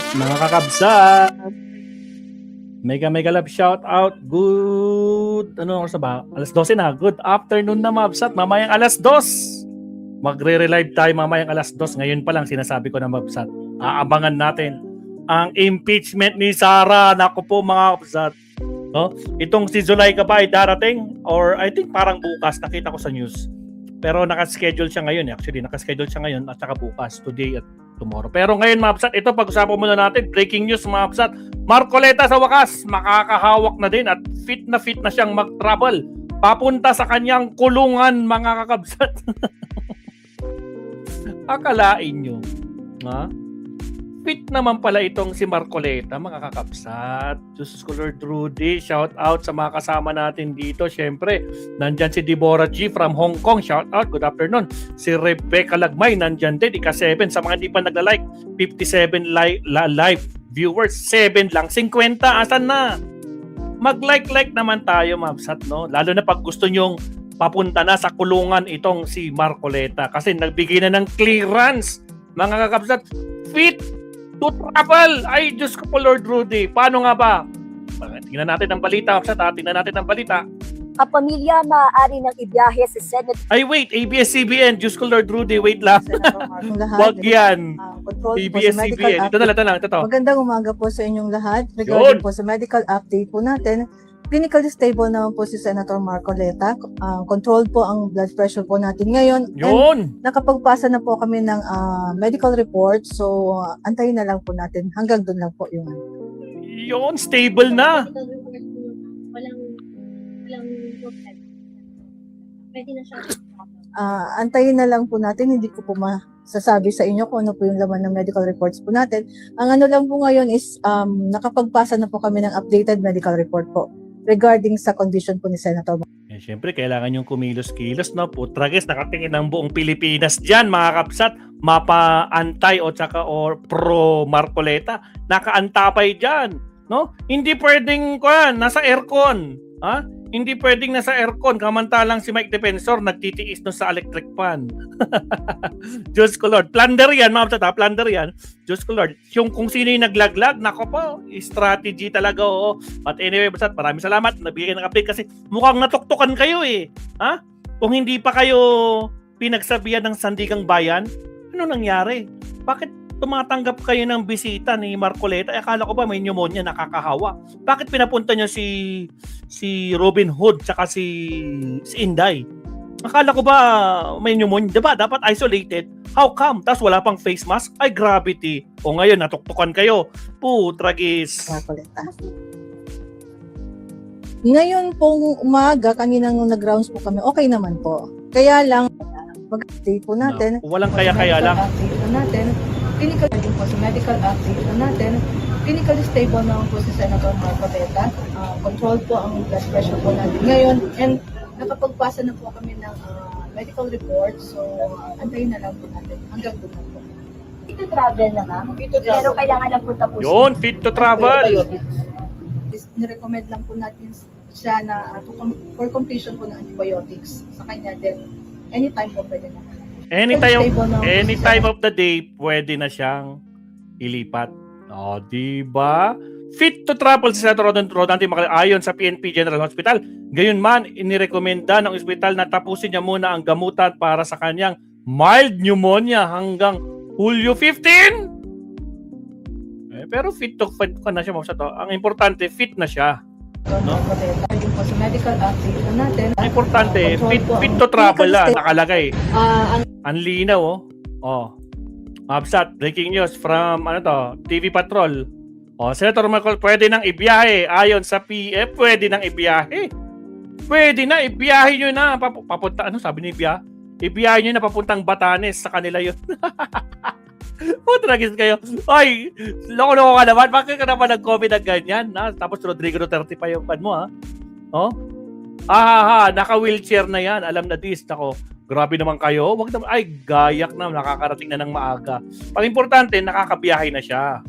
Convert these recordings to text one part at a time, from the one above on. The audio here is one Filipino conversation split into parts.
Alright, mga kakabsat. Mega love shout out. Good, ano oras na ba? Alas 12 na. Good afternoon na mabsat. Mamayang alas 2. Magre-relive tayo mamayang alas 2. Ngayon pa lang sinasabi ko na mabsat. Aabangan natin ang impeachment ni Sara. Naku po mga kabsat. No? Itong si Zulayka ba ay darating? Or I think parang bukas. Nakita ko sa news. Pero nakaschedule siya ngayon. Actually, nakaschedule siya ngayon at saka bukas. Today at tomorrow. Pero ngayon mga kapsat, ito pag-usapan muna natin. Breaking news mga kapsat. Marcoleta sa wakas, makakahawak na din at fit na siyang mag-travel. Papunta sa kanyang kulungan mga kakabsat. Akalain nyo. Ha? Fit naman pala itong si Marcoleta mga kakabsat. Diyos ko Lord Rudy, shout out sa mga kasama natin dito. Siyempre, nandyan si Deborah G from Hong Kong. Shout out, good afternoon. Si Rebecca Lagmay, nandyan din. Ika-7 sa mga hindi pa nagla-like. 57 live viewers. 7 lang. 50, asan na? Mag-like naman tayo, mabsat, no? Lalo na pag gusto nyong papunta na sa kulungan itong si Marcoleta. Kasi nagbigay na ng clearance. Mga kakabsat, fit to travel. Ay, Diyos ko po Lord Rudy. Paano nga ba? Tingnan natin ang balita. Tingnan natin ang balita. Kapamilya maaari nang ibiyahe sa Senate. Ay, wait. ABS-CBN. Diyos ko Lord Rudy. Wait lang. Wag yan. ABS-CBN. Ito lang. Magandang umaga po sa inyong lahat. Regarding po sa medical update po natin, clinically stable naman po si Senator Marcoleta. Controlled po ang blood pressure po natin ngayon. Yun. Nakapagpasa na po kami ng medical report. So, antayin na lang po natin. Hanggang doon lang po yung Yun. Stable na. Walang pwede na siya. Antayin na lang po natin. Hindi ko po masasabi sa inyo kung ano po yung laman ng medical reports po natin. Ang ano lang po ngayon is nakapagpasa na po kami ng updated medical report po regarding sa condition po ni Senator. Siyempre, kailangan yung kumilos-kilos, no? Putragis, nakatingin ang buong Pilipinas dyan, mga kapsat. Mapa-antay o pro Marcoleta. Nakaantapay dyan, no? Hindi pwedeng, nasa aircon. Ha? Hindi pwedeng nasa aircon. Kamantalang si Mike Defensor nagtitiis no sa electric fan. Diyos ko Lord. Plunder yan, mga kapsat, plunder yan. Diyos ko Lord. Yung kung sino yung naglaglag, nako po, strategy talaga, oo. But anyway, basta maraming salamat. Nabigyan ng update kasi mukhang natuktukan kayo eh. Ha? Kung hindi pa kayo pinagsabihan ng Sandigang Bayan, ano nangyari? Bakit tumatanggap kayo ng bisita ni Marcoleta? Akala ko ba may pneumonia, nakakahawa? Bakit pinapunta niyo si Robin Hood tsaka si Inday? Akala ko ba may pneumonia? Diba? Dapat isolated. How come? Tapos wala pang face mask? Ay, gravity. O ngayon, natuktukan kayo. Putragis. Marcoleta. Ngayon pong umaga, kaninang nag-rounds po kami, okay naman po. Kaya lang, mag-update po natin. No, walang kaya lang. Update po natin. Clinical po sa medical update po natin. Clinically stable naman po si Senator Marcoleta. Controlled po ang blood pressure po natin ngayon. And nakapagpasa na po kami ng medical report. So, antayin na lang po natin. Hanggang doon lang po. Fit to travel na ma'am. Pero kailangan lang po tapusin. Yun, fit to travel. Nirecommend lang po natin siya na for completion po ng antibiotics sa kanya. Then, anytime po pwede na. Anytime of the day, pwede na siyang ilipat. O, diba? Fit to travel si Senator Rodante ayon sa PNP General Hospital. Gayon man, inirekomenda ng ospital na tapusin niya muna ang gamutan para sa kanyang mild pneumonia hanggang Hulyo 15. Pero fit to na siya. Ang importante, fit na siya. No? Sa medical update po natin. Ang importante, fit to travel lang, nakalagay. Ang linaw, Mabsat, breaking news from TV Patrol. Senator Marcol, pwede nang ibiyahe. Ayon sa PF, pwede nang ibiyahe. Pwede na, ibiyahe nyo na. Papunta, sabi ni Ibiya? Ibiyahe nyo na papuntang Batanes, sa kanila yun. Tragis kayo. Ay, loko-loko ka naman. Bakit ka naman nag-COVID na ganyan? Tapos Rodrigo Duterte pa yung pan mo, ha? Naka-wheelchair na yan. Alam na this. Ako, grabe naman kayo. Wag naman, ay, gayak na. Nakakarating na ng maaga. Pag importante, nakakabiyahe na siya.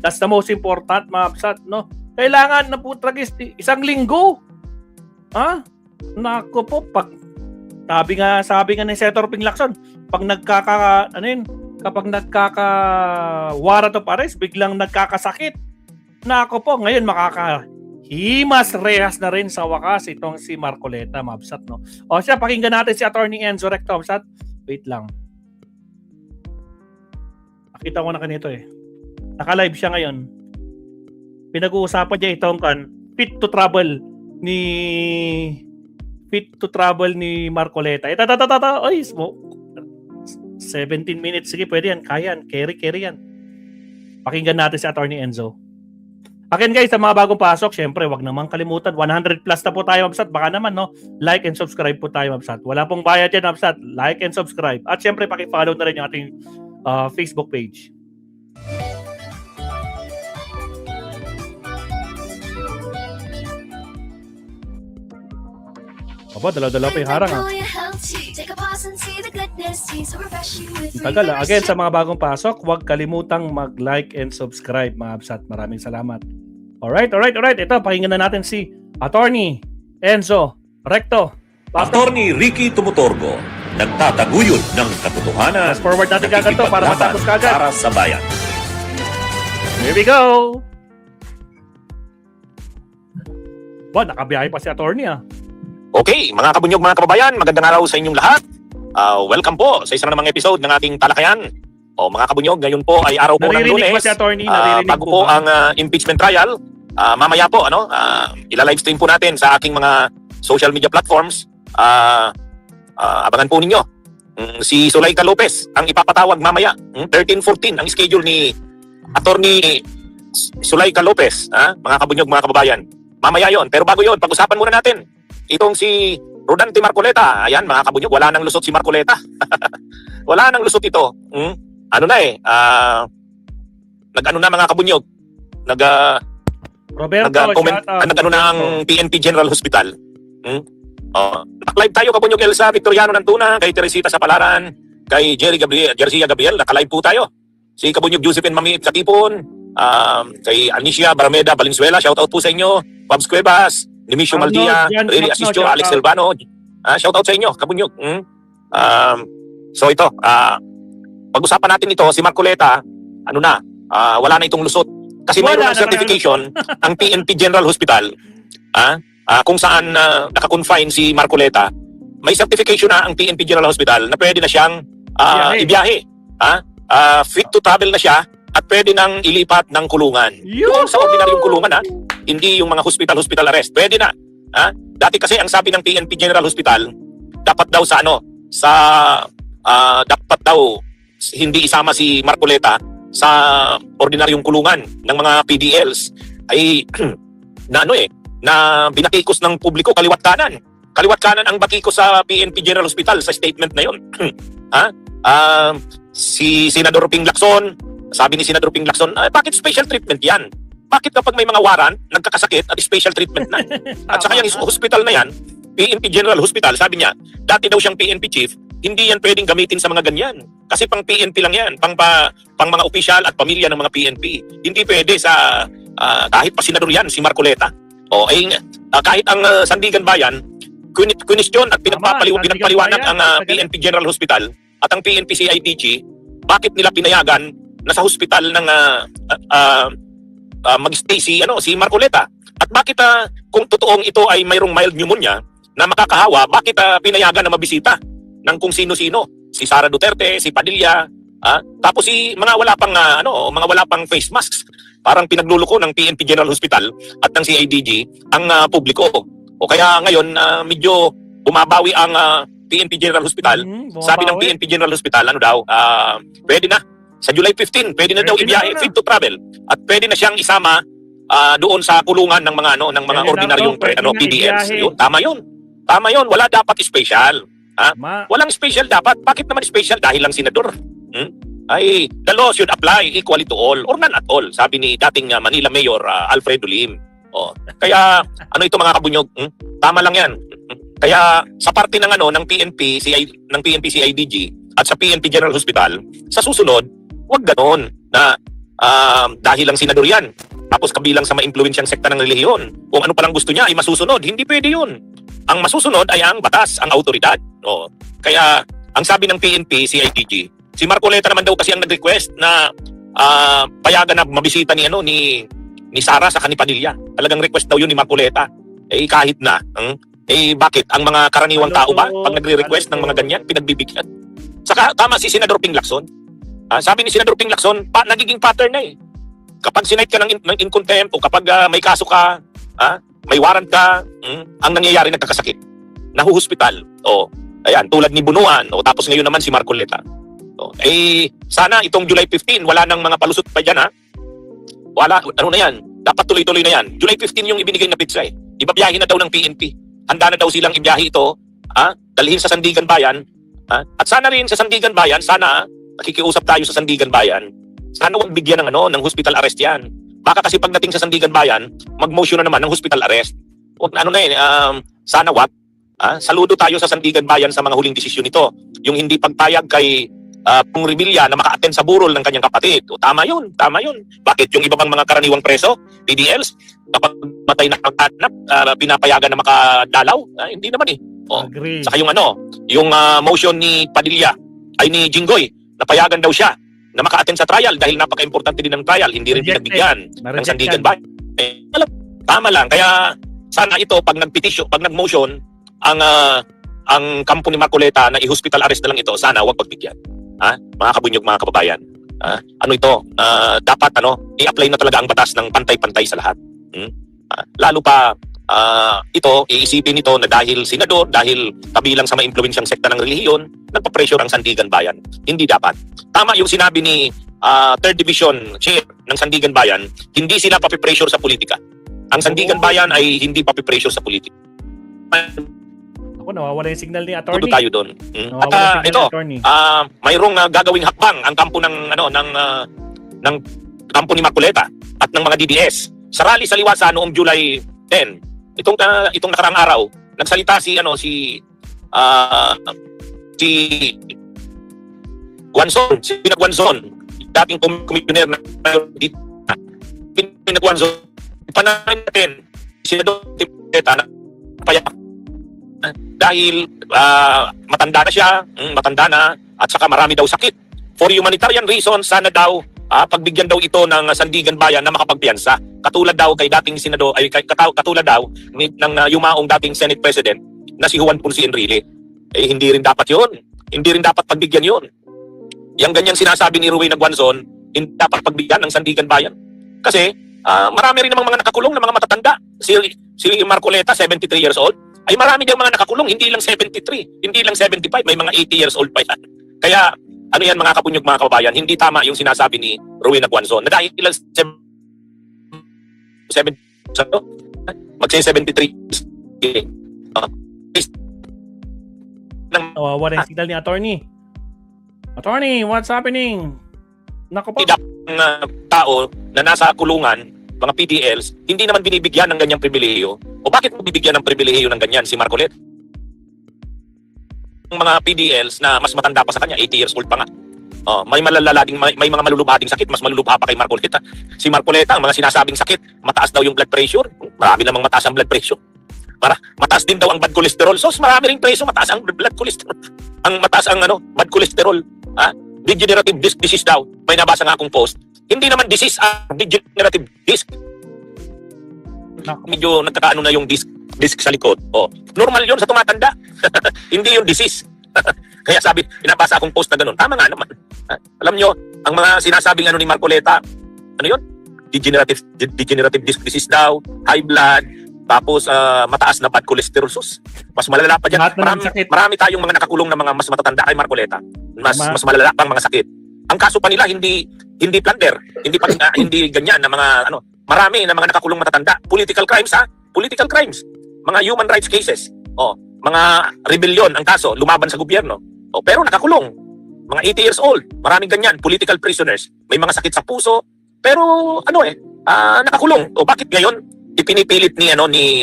That's the most important, mga kapsat, no? Kailangan na po, tragis, 1 linggo. Naku po, pag sabi nga ni Senator Ping Lacson, pag kapag warrant of arrest, biglang nagkakasakit. Nako po, ngayon makakahimas rehas na rin sa wakas itong si Marcoleta, Mabsat, no? O siya, pakinggan natin si Attorney Enzo Recto, Mabsat. Wait lang. Nakita ko na kanito eh. Naka-live siya ngayon. Pinag-uusapan niya itong fit to travel ni Marcoleta. Oy, 17 minutes. Sige, pwede yan. Kaya yan. Carry yan. Pakinggan natin si Attorney Enzo. Again guys, sa mga bagong pasok, syempre, wag naman kalimutan. 100 plus na po tayo, Mabsat. Baka naman, no? Like and subscribe po tayo, Mabsat. Wala pong bayad yan, Mabsat. Like and subscribe. At syempre, paki-follow na rin yung ating Facebook page. Aba, dalaw-dalaw pa yung harang, ha? Tagal, ha? Again, sa mga bagong pasok, huwag kalimutang mag-like and subscribe, mga Absat. Maraming salamat. Alright. Ito, pakinggan na natin si Attorney Enzo Recto. Attorney Ricky Tumutorgo, nagtataguyod ng katotohanan. Fast forward natin kagad to para matapos kagad. Para sa bayan. Here we go! Ba, nakabiyahe pa si Attorney, ha? Okay, mga kabunyog, mga kababayan, magandang araw sa inyong lahat. Welcome po sa isang namang episode ng ating talakayan. O mga kabunyog, ngayon po ay araw po ng Naririnig Lunes. ba si Attorney? Naririnig Bago po ba? ang impeachment trial, mamaya po, ila-livestream po natin sa aking mga social media platforms. Abangan po ninyo. Si Zuleika Lopez ang ipapatawag mamaya. 13:14 ang schedule ni Attorney Zuleika Lopez. Mga kabunyog, mga kababayan. Mamaya yon. Pero bago yon, pag-usapan muna natin itong si Rodante Marcoleta. Ayan, mga kabunyog, wala nang lusot si Marcoleta. Wala nang lusot ito. Nag-ano na, mga kabunyog? Roberto, Nag-ano na ang PNP General Hospital. Naka-live tayo, kabunyog Elsa Victoriano Nantuna, kay Teresita Sapalaran, kay Jercia Gabriel. Naka-live po tayo. Si kabunyog Josephine Mami Katipon, kay Anicia Barameda Valenzuela, shoutout po sa inyo. Pabs Cuevas, Nemesio Maldia, Rene Asistio, Alex Silvano. Shoutout sa inyo, kabunyog. So ito, pag-usapan natin ito, si Marcoleta, wala na itong lusot. Kasi mayroon ng certification ang PNP General Hospital, kung saan naka-confine si Marcoleta, may certification na ang PNP General Hospital na pwede na siyang ibiyahe. Fit to travel na siya at pwede nang ilipat ng kulungan. Yung sa ordinaryong kulungan, hindi yung mga hospital arrest. Pwede na. Dati kasi ang sabi ng PNP General Hospital, dapat daw dapat daw hindi isama si Marcoleta sa ordinaryong kulungan ng mga PDLs ay na binakikos ng publiko kaliwat kanan. Kaliwat kanan ang bakikos sa PNP General Hospital sa statement na yon. Si Senador Ping Lacson, sabi ni Senador Ping Lacson, bakit special treatment yan? Bakit kapag may mga warrant, nagkakasakit at special treatment na? At saka yung hospital na yan, PNP General Hospital, sabi niya, dati daw siyang PNP chief, hindi yan pwedeng gamitin sa mga ganyan. Kasi pang PNP lang yan, pang mga opisyal at pamilya ng mga PNP. Hindi pwede sa kahit pa senador yan, si Marcoleta. Kahit ang Sandigan Bayan, question at pinagpaliwanag ang PNP General Hospital at ang PNP CIDG, bakit nila pinayagan na sa hospital ng mag-stay si Marcoleta? At bakit kung totoong ito ay mayroong mild pneumonia na makakahawa, bakit pinayagan na mabisita ng kung sino-sino? Si Sara Duterte, si Padilla, tapos mga wala pang face masks. Parang pinagluluko ng PNP General Hospital at ng CIDG ang publiko. O kaya ngayon medyo bumabawi ang PNP General Hospital. Sabi ng PNP General Hospital, pwede na. Sa July 15, pwede na daw ibiyahe, fit to travel. At pwede na siyang isama doon sa kulungan ng mga ordinaryong PDLs. Tama 'yun. Wala dapat special. Walang special dapat. Bakit naman special? Dahil lang senador. The law should apply equally to all or none at all. Sabi ni dating Manila Mayor Alfredo Lim. Kaya ito mga kabunyog? Tama lang 'yan. Kaya sa parte ng PNP CIDG at sa PNP General Hospital, sa susunod, wag ganoon na dahil lang senador 'yan. Tapos kabilang sa ma-impluwensyang sekta ng relihiyon. Kung ano palang gusto niya ay masusunod. Hindi pwede 'yun. Ang masusunod ay ang batas, ang autoridad. Kaya ang sabi ng PNP CIDG, Si Marcoleta naman daw kasi ang nag-request na payagan na mabisita ni Sara sa Padilla. Talagang request daw yun ni Marcoleta. Eh kahit na, bakit ang mga karaniwang tao ba pag nagre-request ng mga ganyan pinagbibigyan? Saka tama si Senador Ping Lacson. Sabi ni Senador Ping Lacson, nagiging pattern na eh. Kapag sinight ka ng in contempt o kapag may kaso ka, may warrant ka, ang nangyayari nagkakasakit. Nahuhospital. O, ayan, tulad ni Bunuan. O, tapos ngayon naman si Marcoleta. O, sana itong July 15, wala nang mga palusot pa dyan, ha? Wala, ano na yan? Dapat tuloy-tuloy na yan. July 15 yung ibinigay na pizza eh. Ibabiyahin na daw ng PNP. Handa na daw silang ibiyahe ito, dalhin sa Sandigan Bayan. At sana rin sa Sandigan Bayan, sana nakikiusap tayo sa Sandigan Bayan, sana huwag bigyan ng hospital arrest yan. Baka kasi pagdating sa Sandigan Bayan, mag-motion na naman ng hospital arrest. Huwag sana wag. Saludo tayo sa Sandigan Bayan sa mga huling desisyon nito. Yung hindi pagpayag kay Pung Revilla na maka-attend sa burol ng kanyang kapatid. O, tama yun. Bakit yung iba pang mga karaniwang preso, PDLs, kapag matay na paghanap, pinapayagan na makadalaw? Hindi naman eh. O, Agree. saka yung motion ni Padilla, ay ni Jinggoy, napayagan daw siya na maka-attend sa trial dahil napaka-importante din ng trial, hindi rin Rejected. pinagbigyan ng Sandigan Bayan. Tama lang, kaya sana ito pag nag-petition, pag nag-motion ang kampo ni Marcoleta na i-hospital arrest na lang ito, sana wag pagbigyan. Mga kabunyog, mga kababayan. Dapat i-apply na talaga ang batas ng pantay-pantay sa lahat. Lalo pa ito, iisipin nito na dahil senador, dahil kabilang sa maimpluwensyang sekta ng relihiyon, nagpa-pressure ang Sandigan Bayan. Hindi dapat. Tama yung sinabi ni 3rd Division Chair ng Sandigan Bayan, hindi sila papipressure sa politika. Ang Sandigan Bayan ay hindi papipressure sa politika. Ako, nawawala yung signal ni Tuto attorney. tayo doon. Nawawala At yung signal ito, ni attorney. mayroong gagawing hakbang ang kampo ng kampo ni Marcoleta at ng mga DDS. Sa rally sa Liwasa noong July 10, itong nakarang araw, nagsalita si Guanzon, si Pinag Guanzon, dating commissioner na Pinag Guanzon. Panahon natin, si Senador Tipeta na payak dahil matanda na siya, at saka marami daw sakit. For humanitarian reasons, sana daw pagbigyan daw ito ng Sandigan Bayan na makapagpiyansa. Katulad daw kay dating senador, katulad daw ng yumaong dating Senate President na si Juan Ponce Enrile. Hindi rin dapat yun. Hindi rin dapat pagbigyan yun. Yang ganyan sinasabi ni Rowena Guanzon, hindi dapat pagbigyan ng Sandigan Bayan. Kasi marami rin namang mga nakakulong na mga matatanda. Si Marcoleta, 73 years old. Ay marami diyang mga nakakulong, hindi lang 73, hindi lang 75, may mga 80 years old pa yan. Kaya, mga kapunyog, mga kababayan, hindi tama yung sinasabi ni Rowena Guanzon na dahil ilang 73. Nawawala yung signal ni attorney. Attorney, what's happening? Nako po. Tao na nasa kulungan, mga PDLs, hindi naman binibigyan ng ganyang pribilehiyo. O bakit mo bibigyan ng pribilehiyo ng ganyan si Marcoleta? Yung mga PDLs na mas matanda pa sa kanya, 80 years old pa nga. May mga malulubhading sakit, mas malulubha pa kay Marcoleta. Si Marcoleta, ang mga sinasabing sakit, mataas daw yung blood pressure. Marami namang mataas ang blood pressure. Mataas din daw ang bad cholesterol. So, marami ring preso, mataas ang blood cholesterol. Mataas ang bad cholesterol. Degenerative disc disease daw. May nabasa nga akong post. Hindi naman disease, degenerative disc. Medyo nagkakaano na yung disc sa likod. Normal yun sa tumatanda. Hindi yung disease. Kaya pinabasa akong post na ganun. Tama nga naman. Alam nyo, ang mga sinasabing ni Marcoleta, yun? Degenerative disc disease daw, high blood, tapos mataas na bad cholesterol. Sus, mas malala pa dyan. Marami tayong mga nakakulong na mga mas matatanda kay Marcoleta. Mas malala pang mga sakit. Ang kaso pa nila hindi plunder, hindi ganyan na mga marami na mga nakakulong matatanda. Political crimes, political crimes. Mga human rights cases. Mga rebellion ang kaso, lumaban sa gobyerno. Pero nakakulong. Mga 80 years old, maraming ganyan, political prisoners. May mga sakit sa puso, pero nakakulong. Bakit ngayon ipinipilit ni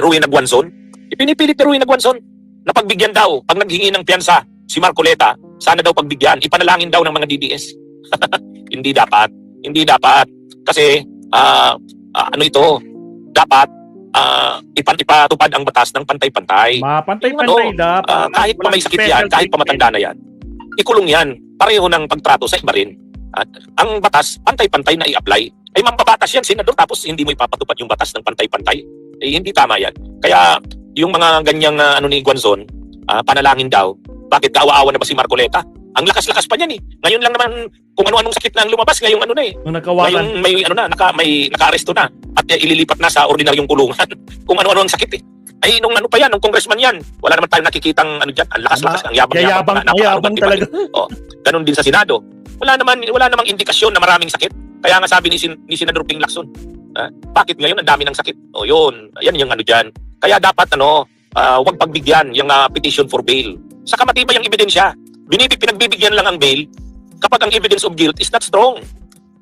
Rowena Guanzon? Ipinipilit ni Rowena Guanzon na pagbigyan daw, pag naghingi ng piyansa si Marcoleta, sana daw pagbigyan, ipanalangin daw ng mga DDS. Hindi dapat. Kasi dapat ipatupad ang batas ng pantay-pantay. Pantay-pantay dapat. Kahit pa may sakit yan, kahit pa matanda na yan, ikulong yan. pareho ng pagtrato sa iba rin. At ang batas, pantay-pantay na i-apply. Ay mambabatas yan, senador, tapos hindi mo ipapatupad yung batas ng pantay-pantay. Eh, hindi tama yan. Kaya yung mga ganyang ni Guanzon, panalangin daw, bakit kaawa-awa na ba si Marcoleta? Ang lakas-lakas pa niyan eh. Ngayon lang naman kung ano-anong sakit na ang lumabas, ngayong na eh. Nung nagkawalan. Ngayon may naka-aresto na at ililipat na sa ordinaryong kulungan. Kung ano-ano ang sakit eh. Ay nung pa yan, nung congressman yan, wala naman tayong nakikitang diyan, ang lakas-lakas, ang yabang talaga. Ganun din sa Senado. Wala namang indikasyon na maraming sakit. Kaya nga sabi ni Senador Ping Lacson, bakit ngayon ang dami ng sakit? O yun, ayan yung diyan. Kaya dapat wag pagbigyan yung petition for bail. Saka matibay ang ebidensya. Pinagbibigyan lang ang bail kapag ang evidence of guilt is not strong.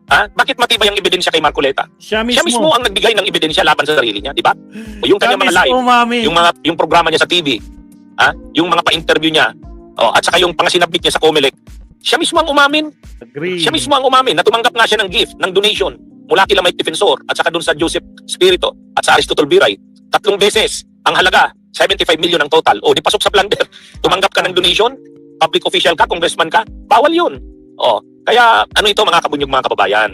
Bakit matibay ang ebidensya kay Marcoleta? Siya Siya mismo ang nagbigay ng ebidensya laban sa sarili niya, di ba? O yung kanyang mga live, yung programa niya sa TV, yung mga pa-interview niya, at saka yung pangasinabit niya sa Comelec, siya mismo ang umamin. Agree. Siya mismo ang umamin na tumanggap nga siya ng gift, ng donation mula kila Mike Defensor at saka dun sa Joseph Spirito at sa Aristotle Biray. 3 beses ang halaga, 75 million ang total. O di pasok sa plunder. Tumanggap ka ng donation, public official ka, congressman ka, bawal yun. Kaya ito mga kabunyog, mga kababayan,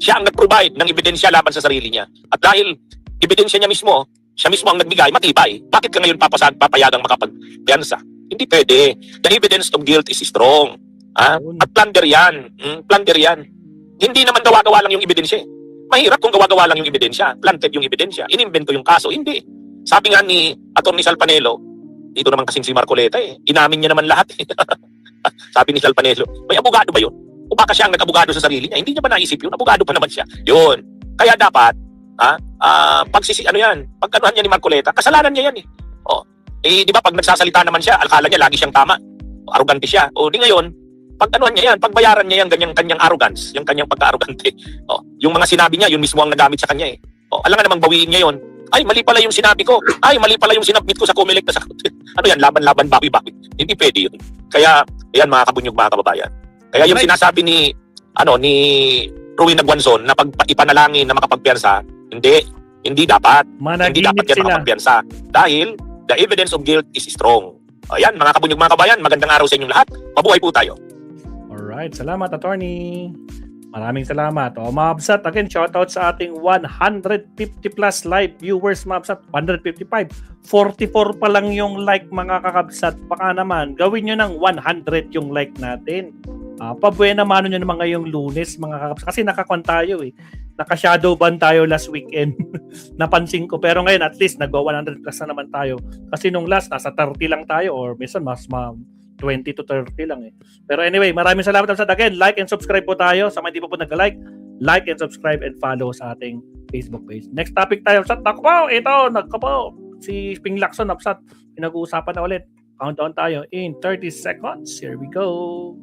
siya ang nag-provide ng ebidensya laban sa sarili niya. At dahil ebidensya niya mismo, siya mismo ang nagbigay, matibay. Bakit ka ngayon papayagang makapagpiyansa? Hindi pwede. The evidence of guilt is strong. At plunder yan. Plunder yan. Hindi naman gawa-gawa lang yung ebidensya. Mahirap kung gawa-gawa lang yung ebidensya. Planted yung ebidensya. Inimbento yung kaso. Hindi. Sabi nga ni Atty. Salpanelo, ito naman kasing si Marcoleta inamin niya naman lahat. Sabi ni Salpanelo, may abogado ba yun? O baka siya ang nag-abogado sa sarili niya? Hindi niya ba naisip yun? Abogado pa naman siya. Yun. Kaya dapat, pagkanuhan niya ni Marcoleta, kasalanan niya yan eh. Di ba pag nagsasalita naman siya, akala niya lagi siyang tama. Arrogante siya. Di ngayon, pagkanuhan niya yan, pagbayaran niya yan, kanyang arrogance, yung kanyang pagka-arrogante. Yung mga sinabi niya, yun mismo ang nagamit sa kanya eh. Alam nga namang bawiin niya yun. Ay, mali pala yung sinabi ko. Ay, mali pala yung sinabmit ko sa Comelec. Laban-laban, bawi-bawi. Hindi pwede yun. Kaya, yan mga kabunyog, mga kababayan. Kaya yung sinasabi ni Rowena Guanzon na ipanalangin na makapagpiyansa, hindi dapat. Hindi dapat yan makapagpiyansa. Dahil, the evidence of guilt is strong. Ayan, mga kabunyog, mga kabayan, magandang araw sa inyong lahat. Mabuhay po tayo. Alright, salamat, attorney. Maraming salamat. Mga Absat, again, shoutout sa ating 150 plus live viewers, mga Absat. 155. 44 pa lang yung like, mga kakabsat. Baka naman, gawin nyo ng 100 yung like natin. Pabuena mano nyo naman ngayong Lunes, mga kakabsat. Kasi nakakwan tayo eh. Naka-shadow ban tayo last weekend. Napansin ko. Pero ngayon, at least, nagwa 100 plus na naman tayo. Kasi nung last, nasa 30 lang tayo. Or minsan, mas 20 to 30 lang eh. Pero anyway, maraming salamat sa again. Like and subscribe po tayo. Sa mga hindi po nag-like, like and subscribe and follow sa ating Facebook page. Next topic tayo. Ako po, si Ping Lacson, pinag-uusapan na ulit. Countdown tayo in 30 seconds. Here we go.